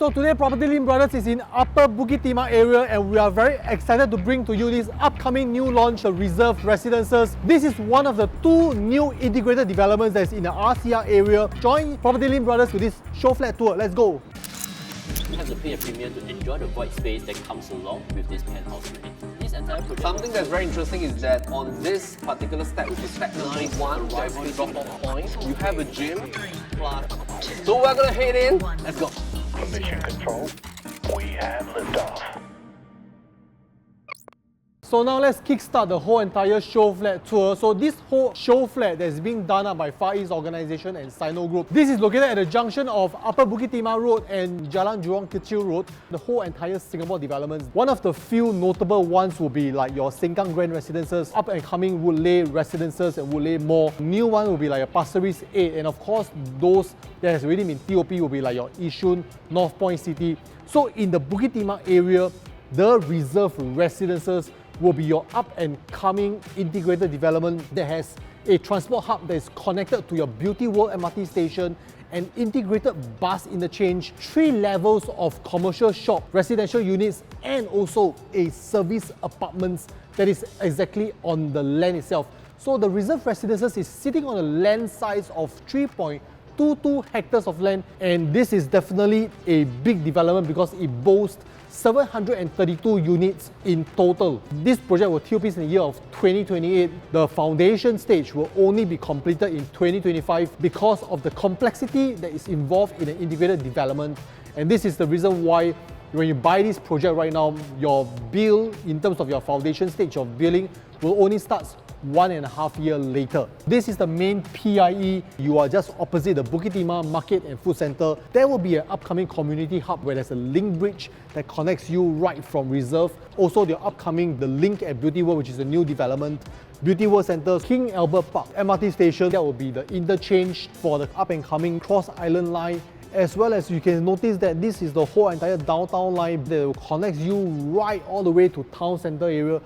So today Property Link Brothers is in Upper Bukit Timah area and we are very excited to bring to you this upcoming new launch, the Reserve Residences. This is one of the two new integrated developments that is in the RCR area. Join Property Link Brothers with this Showflat tour. Let's go! You have to pay a premium to enjoy the void space that comes along with this penthouse unit. This entire project. Something that's very interesting is that on this particular step, which is step 91, arrival drop-off point, you have a gym. So we're gonna head in. Let's go. Mission control, we have liftoff. So now let's kickstart the whole entire Showflat tour. So this whole Showflat that is being done up by Far East Organisation and Sino Group. This is located at the junction of Upper Bukit Timah Road and Jalan Jurong Kechil Road. The whole entire Singapore developments. One of the few notable ones will be like your Sengkang Grand Residences, up and coming Woodleigh Residences and Woodleigh Mall. New one will be like a Pasir Ris 8, and of course those that has already been TOP will be like your Yishun, North Point City. So in the Bukit Timah area, the Reserve Residences will be your up-and-coming integrated development that has a transport hub that is connected to your Beauty World MRT Station, an integrated bus interchange, 3 levels of commercial shop, residential units, and also a service apartments that is exactly on the land itself. So the Reserve Residences is sitting on a land size of 3.22 hectares of land, and this is definitely a big development because it boasts 732 units in total. This project will TOP in the year of 2028. The foundation stage will only be completed in 2025 because of the complexity that is involved in an integrated development. And this is the reason why when you buy this project right now, your bill in terms of your foundation stage of billing will only start 1.5 years later. This is the main PIE. You are just opposite the Bukit Timah Market and Food Centre. There will be an upcoming community hub where there's a link bridge that connects you right from Reserve. Also, the upcoming link at Beauty World, which is a new development. Beauty World Centre, King Albert Park, MRT Station, that will be the interchange for the up and coming Cross Island line. As well as you can notice that this is the whole entire downtown line that will connect you right all the way to town centre area.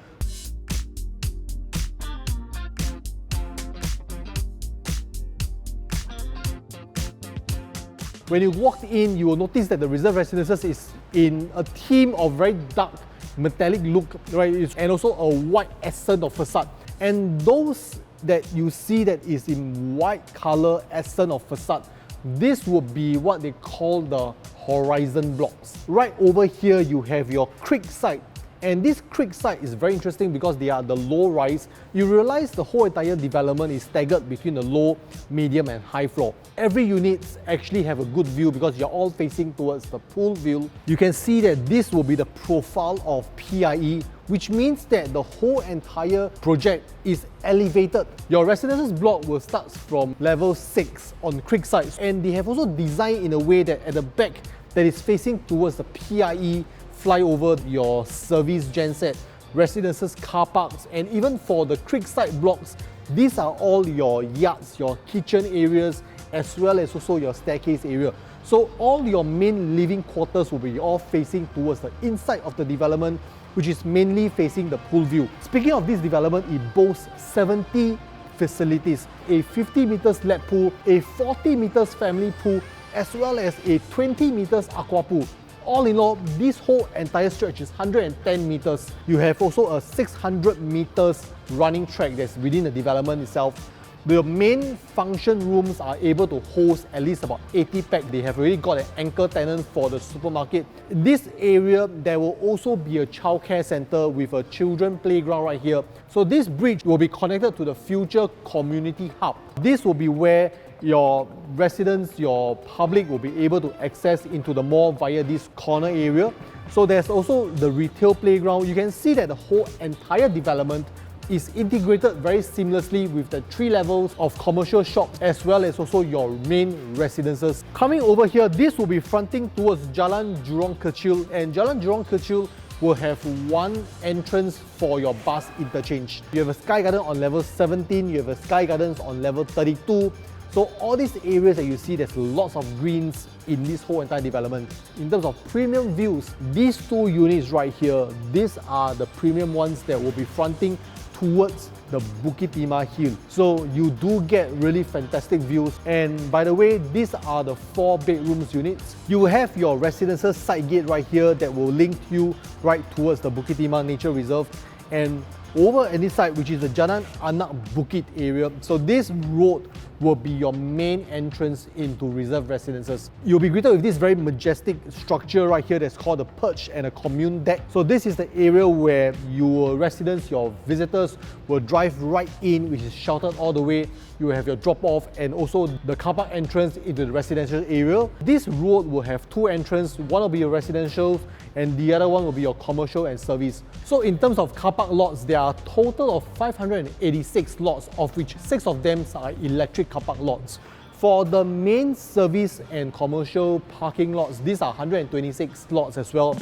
When you walk in, you will notice that the Reserve Residences is in a theme of very dark metallic look, right? And also a white accent of facade. And those that you see that is in white color accent of facade, this would be what they call the horizon blocks. Right over here, you have your creek side. And this creek side is very interesting because they are the low rise. You realize the whole entire development is staggered between the low, medium and high floor. Every unit actually have a good view because you're all facing towards the pool view. You can see that this will be the profile of PIE, which means that the whole entire project is elevated. Your residences block will start from level 6 on creek side, and they have also designed in a way that at the back that is facing towards the PIE fly over your service genset, residences, car parks, and even for the creekside blocks, these are all your yards, your kitchen areas, as well as also your staircase area. So all your main living quarters will be all facing towards the inside of the development, which is mainly facing the pool view. Speaking of this development, it boasts 70 facilities, a 50 meters lap pool, a 40 meters family pool, as well as a 20 meters aqua pool. All in all, this whole entire stretch is 110 meters. You have also a 600 meters running track that's within the development itself. The main function rooms are able to host at least about 80 pack. They have already got an anchor tenant for the supermarket. In this area, there will also be a childcare center with a children playground right here. So this bridge will be connected to the future community hub. This will be where your residents, your public will be able to access into the mall via this corner area. So there's also the retail playground. You can see that the whole entire development is integrated very seamlessly with the 3 levels of commercial shops as well as also your main residences. Coming over here, this will be fronting towards Jalan Jurong Kechil, and Jalan Jurong Kechil will have one entrance for your bus interchange. You have a Sky Garden on level 17, you have a Sky Gardens on level 32. So all these areas that you see, there's lots of greens in this whole entire development. In terms of premium views, these 2 units right here, these are the premium ones that will be fronting towards the Bukit Timah Hill. So you do get really fantastic views. And by the way, these are the 4 bedrooms units. You have your residences side gate right here that will link you right towards the Bukit Timah Nature Reserve. And over at this side, which is the Jalan Anak Bukit area, so this road will be your main entrance into reserve residences. You'll be greeted with this very majestic structure right here that's called a perch and a commune deck. So this is the area where your residents, your visitors will drive right in, which is sheltered all the way. You will have your drop-off and also the car park entrance into the residential area. This road will have 2 entrances. One will be your residential and the other one will be your commercial and service. So in terms of car park lots, there are a total of 586 lots, of which 6 of them are electric car park lots. For the main service and commercial parking lots, these are 126 lots as well.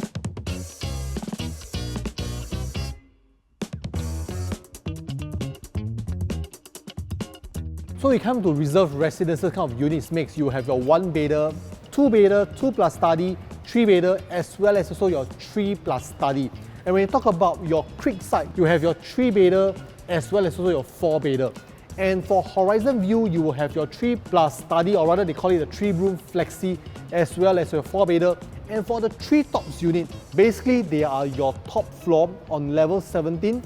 So you come to reserve residences kind of units mix, you have your 1-bedder, 2-bedder, 2+ study, 3-bedder, as well as also your 3+ study. And when you talk about your creek side, you have your 3-bedder as well as also your 4-bedder. And for horizon view, you will have your 3+ study, or rather they call it a 3-room flexi, as well as your 4-bedder. And for the Treetops unit, basically they are your top floor on level 17.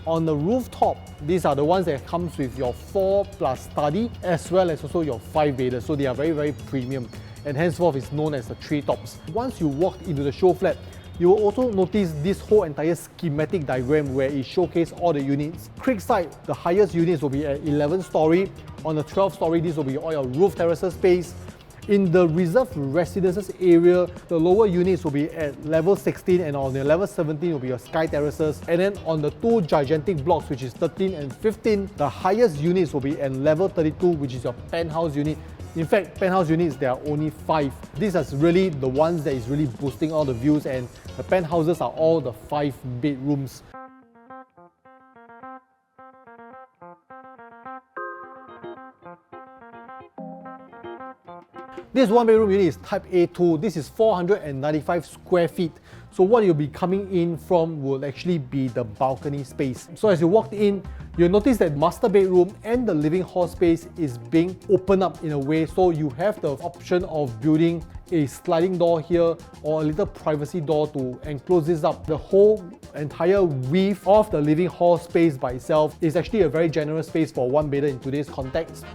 On the rooftop, these are the ones that comes with your 4+ study, as well as also your 5-bedder. So they are very, very premium. And henceforth is known as the Treetops. Once you walk into the show flat, you will also notice this whole entire schematic diagram where it showcases all the units. Creekside, the highest units will be at 11-story. On the 12-story, this will be all your roof terraces space. In the reserved residences area, the lower units will be at level 16 and on the level 17 will be your sky terraces. And then on the 2 gigantic blocks, which is 13 and 15, the highest units will be at level 32, which is your penthouse unit. In fact, penthouse units, there are only 5. These are really the ones that is really boosting all the views, and the penthouses are all the 5 bedrooms. This 1-bedroom unit is Type A2. This is 495 square feet. So what you'll be coming in from will actually be the balcony space. So as you walked in, you'll notice that master bedroom and the living hall space is being opened up in a way, so you have the option of building a sliding door here or a little privacy door to enclose this up. The whole entire width of the living hall space by itself is actually a very generous space for 1-bedder in today's context.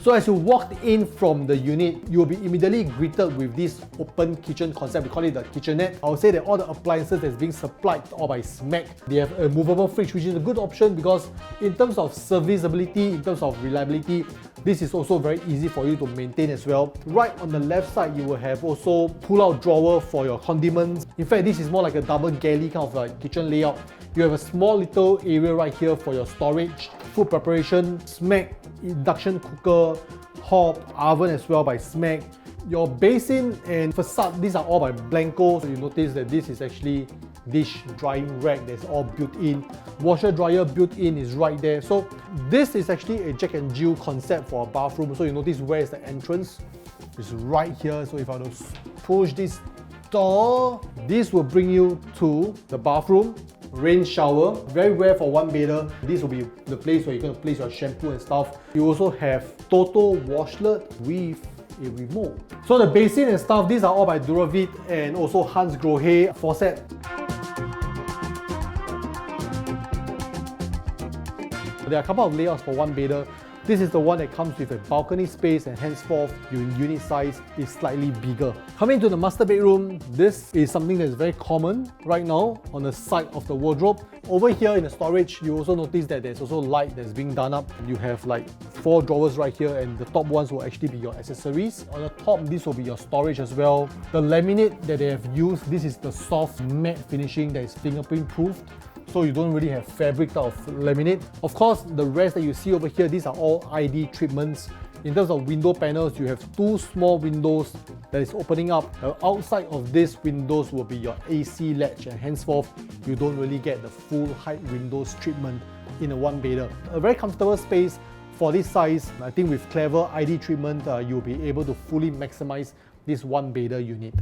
So as you walked in from the unit, you will be immediately greeted with this open kitchen concept. We call it the kitchenette. I would say that all the appliances that's being supplied all by SMAC. They have a movable fridge, which is a good option because in terms of serviceability, in terms of reliability, this is also very easy for you to maintain as well. Right on the left side, you will have also pull-out drawer for your condiments. In fact, this is more like a double galley kind of like kitchen layout. You have a small little area right here for your storage, food preparation, SMAC, induction cooker, hob, oven as well by SMAC. Your basin and facade, these are all by Blanco. So you notice that this is actually dish drying rack that's all built in. Washer dryer built in is right there. So this is actually a Jack and Jill concept for a bathroom. So you notice where is the entrance? It's right here. So if I were to push this door, this will bring you to the bathroom. Rain shower, very rare for 1-bedder. This will be the place where you're going to place your shampoo and stuff. You also have Toto washlet with a remote. So the basin and stuff, these are all by Duravit and also Hans Grohe faucet. There are a couple of layouts for 1-bedder. This is the one that comes with a balcony space and henceforth your unit size is slightly bigger. Coming to the master bedroom, this is something that is very common right now on the side of the wardrobe. Over here in the storage, you also notice that there's also light that's being done up. You have like 4 drawers right here and the top ones will actually be your accessories. On the top, this will be your storage as well. The laminate that they have used, this is the soft matte finishing that is fingerprint proofed. So you don't really have fabric type of laminate. Of course, the rest that you see over here, these are all ID treatments. In terms of window panels, you have 2 small windows that is opening up. The outside of these windows will be your AC latch, and henceforth, you don't really get the full height windows treatment in a 1-bedder. A very comfortable space for this size. I think with clever ID treatment, you'll be able to fully maximize this 1-bedder unit.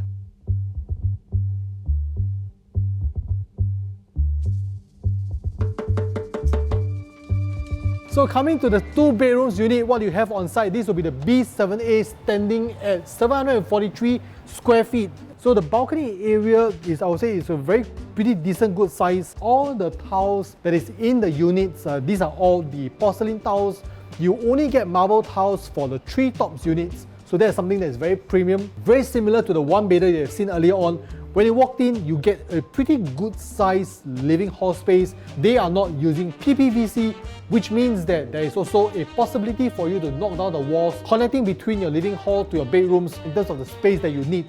So coming to the 2 bedrooms unit, what you have on site, this will be the B7A standing at 743 square feet. So the balcony area is, I would say, is a very pretty decent, good size. All the tiles that is in the units, these are all the porcelain tiles. You only get marble tiles for the Treetops units. So that's something that's very premium, very similar to the one bedder you've seen earlier on. When you walked in, you get a pretty good size living hall space. They are not using PPVC, which means that there is also a possibility for you to knock down the walls, connecting between your living hall to your bedrooms in terms of the space that you need.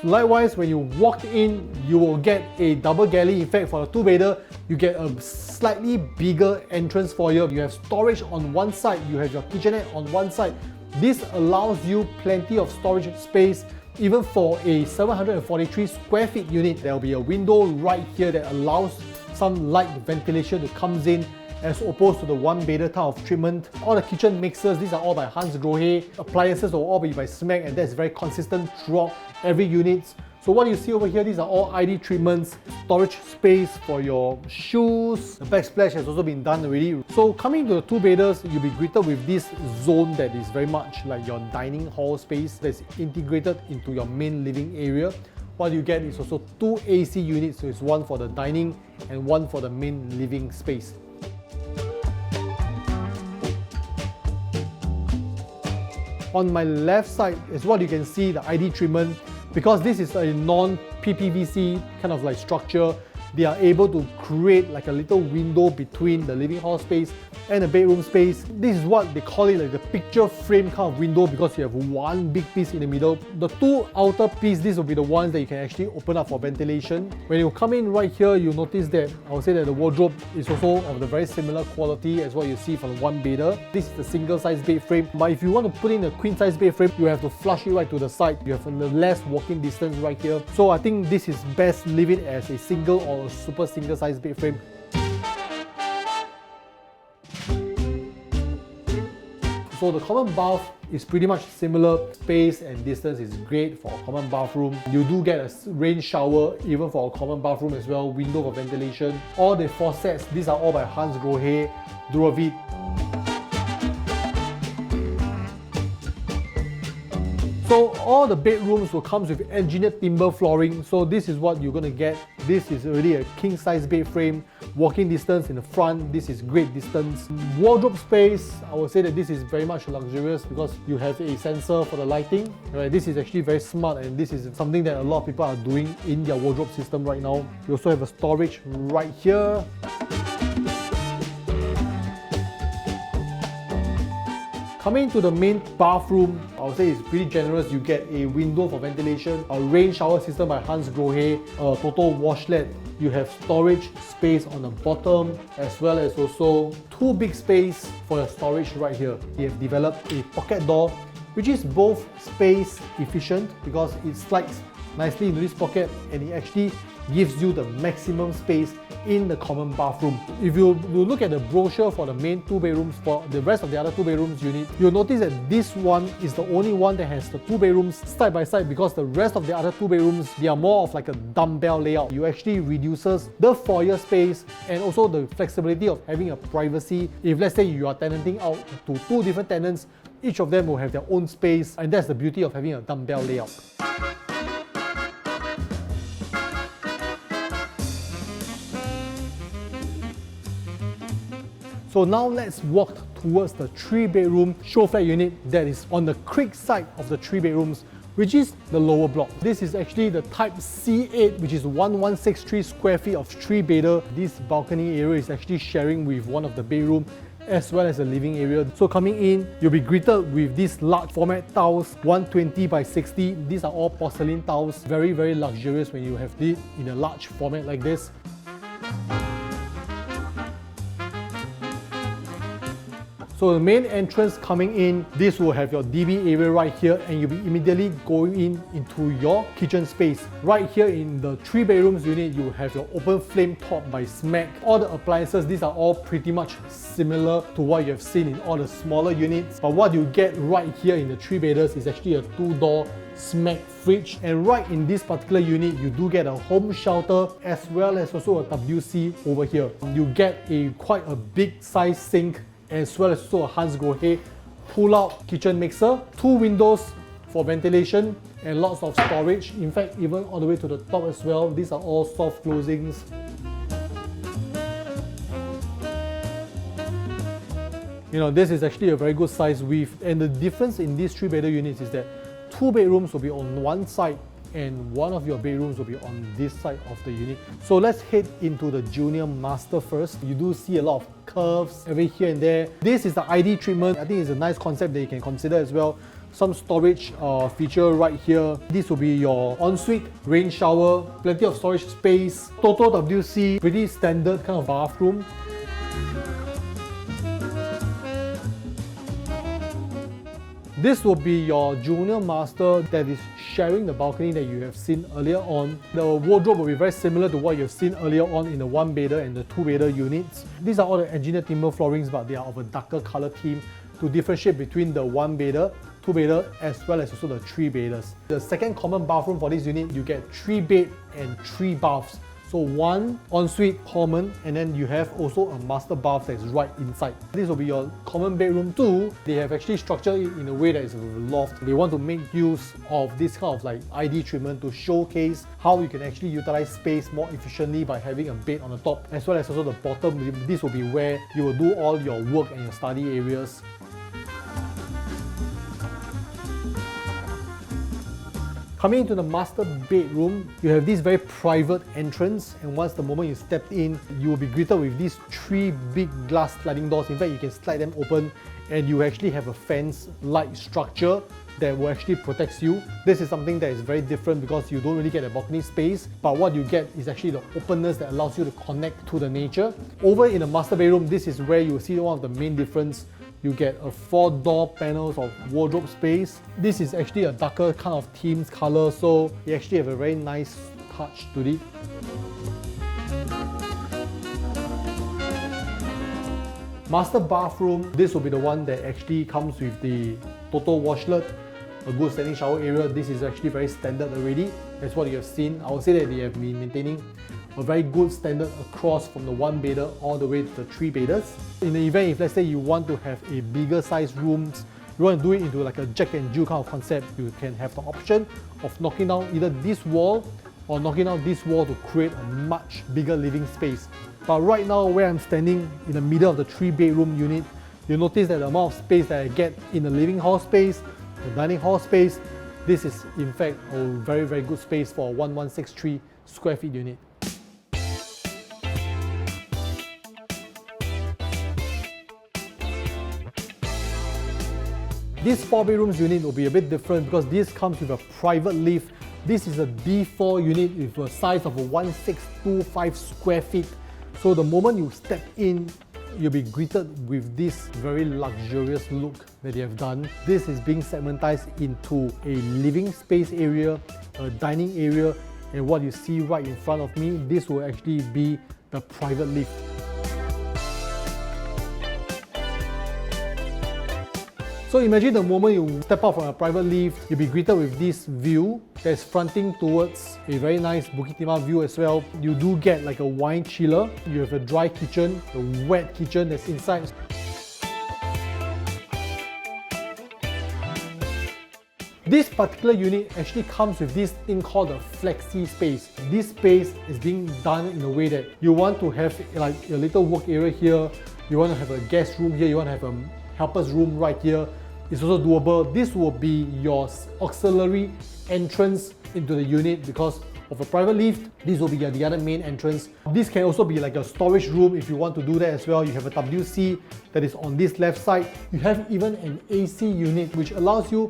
Likewise, when you walk in, you will get a double galley. In fact, for a 2-bedder, you get a slightly bigger entrance foyer. You have storage on one side, you have your kitchenette on one side. This allows you plenty of storage space. Even for a 743 square feet unit, there will be a window right here that allows some light ventilation to come in, as opposed to the 1-bedder type of treatment. All the kitchen mixers, these are all by Hans Grohe. Appliances will all be by SMAC, and that's very consistent throughout every unit. So what you see over here, these are all ID treatments, storage space for your shoes. The backsplash has also been done already. So coming to the 2-bedders, you'll be greeted with this zone that is very much like your dining hall space that's integrated into your main living area. What you get is also 2 AC units, so it's one for the dining and one for the main living space. On my left side is what you can see, the ID treatment. Because this is a non-PPVC kind of like structure, they are able to create like a little window between the living hall space and the bedroom space. This is what they call it, like the picture frame kind of window, because you have one big piece in the middle. The 2 outer pieces, these will be the ones that you can actually open up for ventilation. When you come in right here, you'll notice that I would say that the wardrobe is also of the very similar quality as what you see from the 1-bedder. This is the single size bed frame, but if you want to put in a queen size bed frame, you have to flush it right to the side. You have a less walking distance right here. So I think this is best leave it as a single or a super single size bed frame. So the common bath is pretty much similar. Space and distance is great for a common bathroom. You do get a rain shower even for a common bathroom as well, window for ventilation. All the faucets, these are all by Hans Grohe, Duravit. So all the bedrooms will come with engineered timber flooring. So this is what you're going to get. This is already a king size bed frame. Walking distance in the front, this is great distance. Wardrobe space, I would say that this is very much luxurious because you have a sensor for the lighting. Right, this is actually very smart, and this is something that a lot of people are doing in their wardrobe system right now. You also have a storage right here. Coming to the main bathroom, I would say it's pretty generous. You get a window for ventilation, a rain shower system by Hans Grohe, a total washlet. You have storage space on the bottom, as well as also 2 big space for your storage right here. We have developed a pocket door, which is both space efficient because it slides nicely into this pocket and it actually gives you the maximum space in the common bathroom. If you look at the brochure for the main 2 bedrooms, for the rest of the other 2 bedrooms unit, you'll notice that this one is the only one that has the 2 bedrooms side by side, because the rest of the other 2 bedrooms, they are more of like a dumbbell layout. You actually reduces the foyer space and also the flexibility of having a privacy. If let's say you are tenanting out to 2 different tenants, each of them will have their own space, and that's the beauty of having a dumbbell layout. So now let's walk towards the 3-bedroom Showflat unit that is on the creek side of the 3 bedrooms, which is the lower block. This is actually the Type C8, which is 1163 square feet of 3-bedder. This balcony area is actually sharing with one of the bedroom as well as the living area. So coming in, you'll be greeted with these large format tiles, 120 by 60. These are all porcelain tiles. Very, very luxurious when you have it in a large format like this. So the main entrance coming in, this will have your DB area right here, and you'll be immediately going into your kitchen space. Right here in the 3 bedrooms unit, you have your open flame top by SMAC. All the appliances, these are all pretty much similar to what you have seen in all the smaller units. But what you get right here in the 3 bedders is actually a 2-door smack fridge. And right in this particular unit, you do get a home shelter as well as also a WC over here. You get quite a big size sink as well as also a Hans Grohe pull-out kitchen mixer, 2 windows for ventilation and lots of storage. In fact, even all the way to the top as well. These are all soft closings. You know, this is actually a very good size width, and the difference in these 3-bedder units is that 2 bedrooms will be on one side and one of your bedrooms will be on this side of the unit. So let's head into the junior master first. You do see a lot of curves over here and there. This is the ID treatment. I think it's a nice concept that you can consider as well. Some storage feature right here. This will be your ensuite, rain shower, plenty of storage space, total WC, pretty standard kind of bathroom. This will be your junior master that is sharing the balcony that you have seen earlier on. The wardrobe will be very similar to what you've seen earlier on in the 1-bedder and the 2-bedder units. These are all the engineered timber floorings, but they are of a darker color theme to differentiate between the 1-bedder, 2-bedder as well as also the 3-bedders. The second common bathroom for this unit, you get 3 bed and 3 baths. So 1 ensuite common, and then you have also a master bath that's right inside. This will be your common bedroom 2. They have actually structured it in a way that is a loft. They want to make use of this kind of like ID treatment to showcase how you can actually utilize space more efficiently by having a bed on the top as well as also the bottom. This will be where you will do all your work and your study areas. Coming into the master bedroom, you have this very private entrance, and once the moment you step in, you will be greeted with these 3 big glass sliding doors. In fact, you can slide them open and you actually have a fence-like structure that will actually protect you. This is something that is very different because you don't really get a balcony space, but what you get is actually the openness that allows you to connect to the nature. Over in the master bedroom, this is where you will see one of the main difference. You get a 4 door panels of wardrobe space. This is actually a darker kind of themes color, so you actually have a very nice touch to it. Master bathroom, this will be the one that actually comes with the total washlet, a good standing shower area. This is actually very standard already. That's what you have seen. I would say that they have been maintaining a very good standard across from the 1-bedder all the way to the 3-bedders. In the event, if let's say you want to have a bigger size rooms, you want to do it into like a Jack and Jill kind of concept, you can have the option of knocking down either this wall or knocking down this wall to create a much bigger living space. But right now, where I'm standing in the middle of the 3-bedroom unit, you'll notice that the amount of space that I get in the living hall space, the dining hall space, this is in fact a very, very good space for a 1163 square feet unit. This 4-bedrooms unit will be a bit different because this comes with a private lift. This is a D4 unit with a size of a 1625 square feet. So the moment you step in, you'll be greeted with this very luxurious look that they have done. This is being segmentized into a living space area, a dining area, and what you see right in front of me, this will actually be the private lift. So imagine the moment you step out from a private lift, you'll be greeted with this view that's fronting towards a very nice Bukit Timah view as well. You do get like a wine chiller. You have a dry kitchen, a wet kitchen that's inside. This particular unit actually comes with this thing called a flexi space. This space is being done in a way that you want to have like a little work area here, you want to have a guest room here, you want to have a helper's room right here. It's also doable. This will be your auxiliary entrance into the unit because of a private lift. This will be the other main entrance. This can also be like a storage room if you want to do that as well. You have a WC that is on this left side. You have even an AC unit which allows you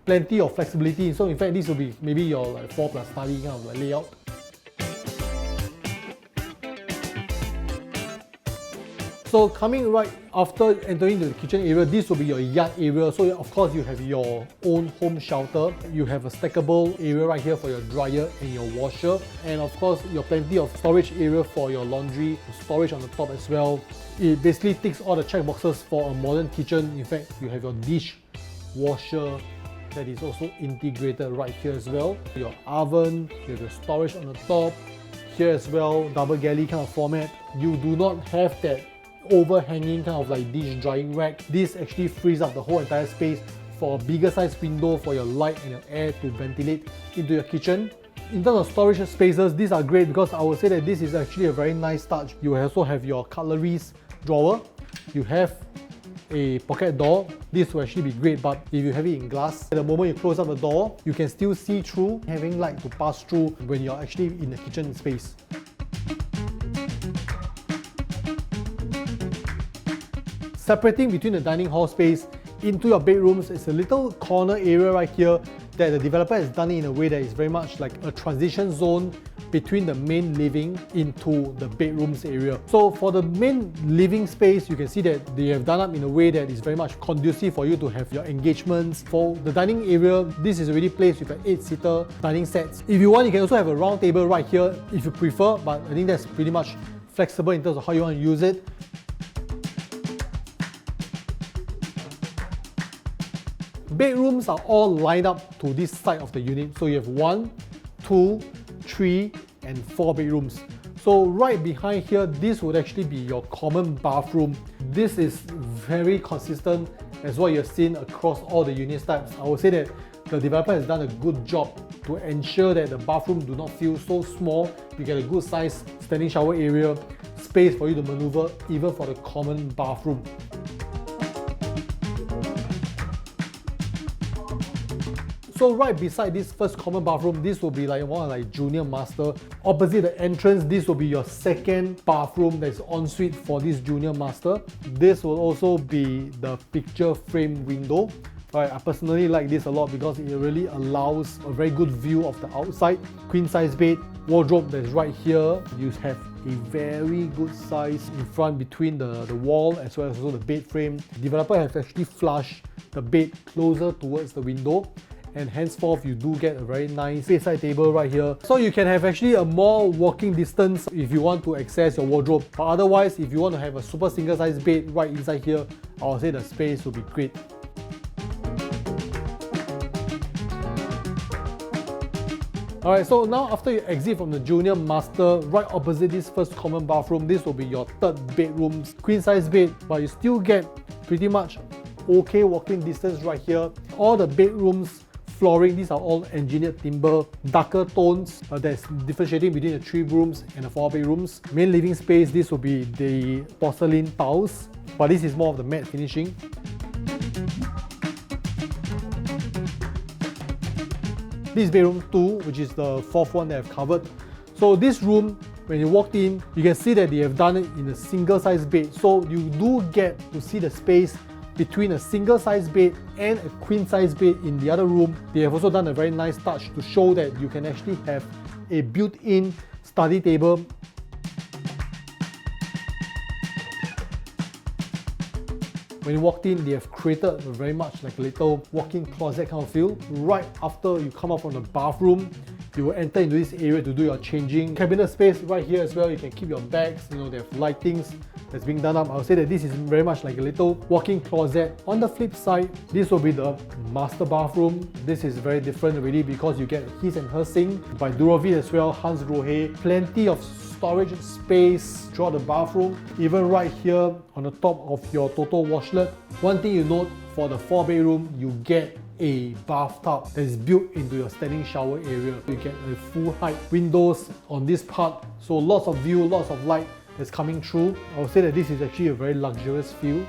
plenty of flexibility. So in fact, this will be maybe your like 4+ study kind of like layout. So coming right after entering the kitchen area, this will be your yard area. So of course you have your own home shelter. You have a stackable area right here for your dryer and your washer. And of course, you have plenty of storage area for your laundry, storage on the top as well. It basically ticks all the check boxes for a modern kitchen. In fact, you have your dish washer, that is also integrated right here as well. Your oven, you have your storage on the top, here as well, double galley kind of format. You do not have that overhanging kind of like dish drying rack. This actually frees up the whole entire space for a bigger size window for your light and your air to ventilate into your kitchen. In terms of storage spaces, these are great because I would say that this is actually a very nice touch. You also have your cutleries drawer. You have a pocket door. This will actually be great, but if you have it in glass, at the moment you close up the door, you can still see through, having light to pass through when you're actually in the kitchen space. Separating between the dining hall space into your bedrooms is a little corner area right here that the developer has done it in a way that is very much like a transition zone between the main living into the bedrooms area. So for the main living space, you can see that they have done up in a way that is very much conducive for you to have your engagements. For the dining area, this is already placed with an 8-seater dining sets. If you want, you can also have a round table right here if you prefer, but I think that's pretty much flexible in terms of how you want to use it. Bedrooms are all lined up to this side of the unit. So you have 1, 2, 3 and 4 bedrooms. So right behind here, this would actually be your common bathroom. This is very consistent as what you've seen across all the unit types. I would say that the developer has done a good job to ensure that the bathroom do not feel so small. You get a good size standing shower area, space for you to maneuver even for the common bathroom. So right beside this first common bathroom, this will be like one like junior master. Opposite the entrance, this will be your second bathroom that's ensuite for this junior master. This will also be the picture frame window. Right, I personally like this a lot because it really allows a very good view of the outside. Queen size bed, wardrobe that's right here. You have a very good size in front between the wall as well as also the bed frame. The developer has actually flushed the bed closer towards the window, and henceforth you do get a very nice bedside table right here. So you can have actually a more walking distance if you want to access your wardrobe. But otherwise, if you want to have a super single size bed right inside here, I would say the space will be great. Alright, so now after you exit from the junior master, right opposite this first common bathroom, this will be your third bedroom. Queen size bed, but you still get pretty much okay walking distance right here. All the bedrooms flooring, these are all engineered timber, darker tones that's differentiating between the 3 rooms and the 4 bedrooms. Main living space, this will be the porcelain tiles, but this is more of the matte finishing. This is bedroom 2, which is the 4th one that I've covered. So this room, when you walked in, you can see that they have done it in a single size bed. So you do get to see the space between a single size bed and a queen size bed in the other room. They have also done a very nice touch to show that you can actually have a built-in study table. When you walked in, they have created very much like a little walk-in closet kind of feel. Right after you come out from the bathroom, you will enter into this area to do your changing. Cabinet space right here as well, you can keep your bags, they have lightings that's being done up. I would say that this is very much like a little walk-in closet. On the flip side, this will be the master bathroom. This is very different already because you get his and her sink by Durovit as well, Hans Grohe. Plenty of storage space throughout the bathroom, even right here on the top of your total washlet. One thing you note, for the 4 bedroom, you get a bathtub that is built into your standing shower area. You get a full height windows on this part, so lots of view, lots of light that's coming through. I would say that this is actually a very luxurious feel.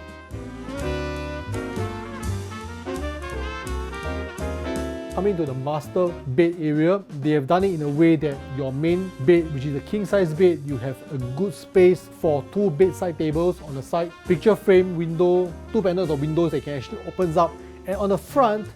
Coming to the master bed area, they have done it in a way that your main bed, which is a king size bed, you have a good space for 2 bedside tables on the side, picture frame window, 2 panels of windows that can actually opens up, and on the front,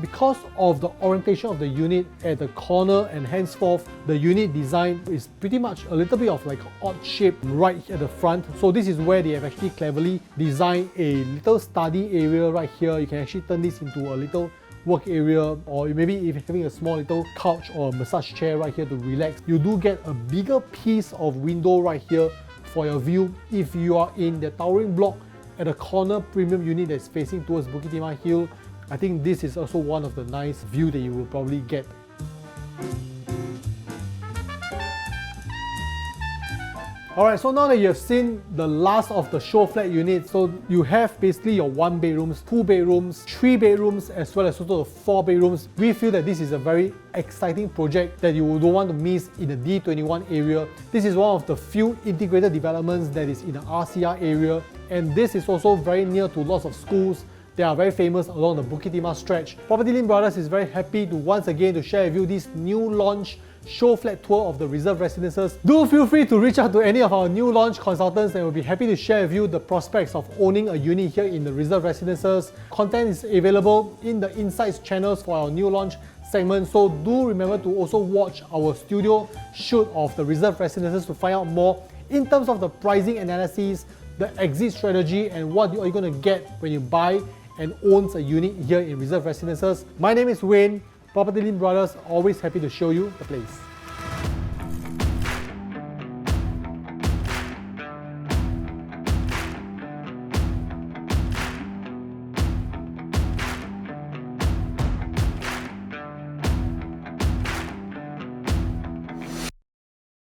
because of the orientation of the unit at the corner and henceforth the unit design is pretty much a little bit of like an odd shape right at the front. So this is where they have actually cleverly designed a little study area right here. You can actually turn this into a little work area, or maybe if you're having a small little couch or a massage chair right here to relax. You do get a bigger piece of window right here for your view if you are in the towering block at the corner premium unit that's facing towards Bukit Timah Hill. I think this is also one of the nice view that you will probably get. Alright, so now that you have seen the last of the Showflat units, so you have basically your 1 bedrooms, 2 bedrooms, 3 bedrooms, as well as total of 4 bedrooms. We feel that this is a very exciting project that you don't want to miss in the D21 area. This is one of the few integrated developments that is in the RCR area, and this is also very near to lots of schools. They are very famous along the Bukit Timah stretch. Property Link Brothers is very happy to once again to share with you this new launch Showflat tour of the reserve residences. Do feel free to reach out to any of our new launch consultants and we'll be happy to share with you the prospects of owning a unit here in the reserve residences. Content is available in the insights channels for our new launch segment, so do remember to also watch our studio shoot of the reserve residences to find out more in terms of the pricing analysis, the exit strategy, and what are you going to get when you buy and owns a unit here in reserve residences. My name is Wayne. Property Link Brothers, always happy to show you the place.